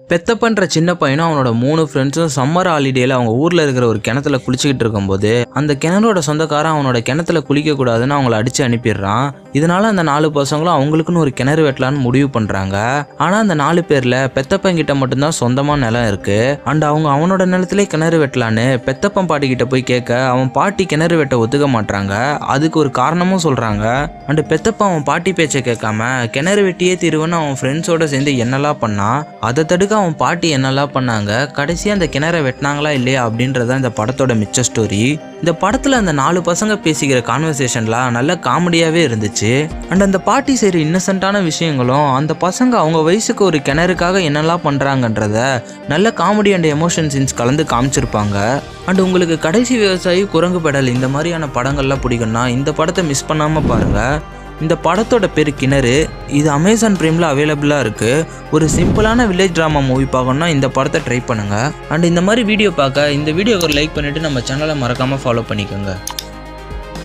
பெத்தப்பன்ற சின்ன பையனும் அவனோட 3 ஃப்ரெண்ட்ஸும் சம்மர் ஹாலிடேல அவங்க ஊர்ல இருக்கிற ஒரு கிணத்துல குளிச்சுக்கிட்டு இருக்கும்போது அந்த கிணறோட சொந்தக்காரன் அவனோட கிணத்துல குளிக்க கூடாதுன்னு அவங்கள அடிச்சு அனுப்பிடுறான். இதனால அந்த 4 பசங்களும் அவங்களுக்குன்னு ஒரு கிணறு வெட்டலான்னு முடிவு பண்றாங்க. ஆனா அந்த 4 பேர்ல பெத்தப்பன் கிட்ட மட்டும்தான் சொந்தமா நிலம் இருக்கு. அண்ட் அவங்க அவனோட நிலத்திலே கிணறு வெட்டலான்னு பெத்தப்பன் பாட்டி கிட்ட போய் கேட்க அவன் பாட்டி கிணறு வெட்ட ஒத்துக்க மாட்டாங்க. அதுக்கு ஒரு காரணமும் சொல்றாங்க. அண்ட் பெத்தப்பன் அவன் பாட்டி பேச்சை கேட்காம கிணறு வெட்டியே தீருவன்னு அவன் ஃப்ரெண்ட்ஸோட சேர்ந்து என்னெல்லாம் பண்ணா, அதை தடுக்க அவன் பாட்டி என்னெல்லாம் பண்ணாங்க, கடைசியா அந்த கிணறை வெட்டினாங்களா இல்லையா அப்படின்றத இந்த படத்தோட மிச்ச ஸ்டோரி. இந்த படத்துல அந்த 4 பசங்க பேசிக்கிற கான்வர்சேஷன்லாம் நல்ல காமெடியாவே இருந்துச்சு. அண்ட் அந்த பாட்டி செய்கிற இன்னசென்ட்டான விஷயங்களும் அந்த பசங்க அவங்க வயசுக்கு ஒரு கிணறுக்காக என்னெல்லாம் பண்றாங்கன்றத நல்ல காமெடி அண்ட் எமோஷன் சீன்ஸ் கலந்து காமிச்சிருப்பாங்க. அண்ட் உங்களுக்கு கடைசி விவசாயி, குரங்கு பெடல் இந்த மாதிரியான படங்கள்லாம் பிடிக்கும்னா இந்த படத்தை மிஸ் பண்ணாம பாருங்க. இந்த படத்தோட பேர் கிணறு. இது அமேசான் பிரைமில் அவைலபிளாக இருக்குது. ஒரு சிம்பிளான வில்லேஜ் ட்ராமா மூவி பார்க்கணுன்னா இந்த படத்தை ட்ரை பண்ணுங்கள். அண்ட் இந்த மாதிரி வீடியோ பார்க்க இந்த வீடியோக்கு ஒரு லைக் பண்ணிவிட்டு நம்ம சேனலை மறக்காமல் ஃபாலோ பண்ணிக்கோங்க.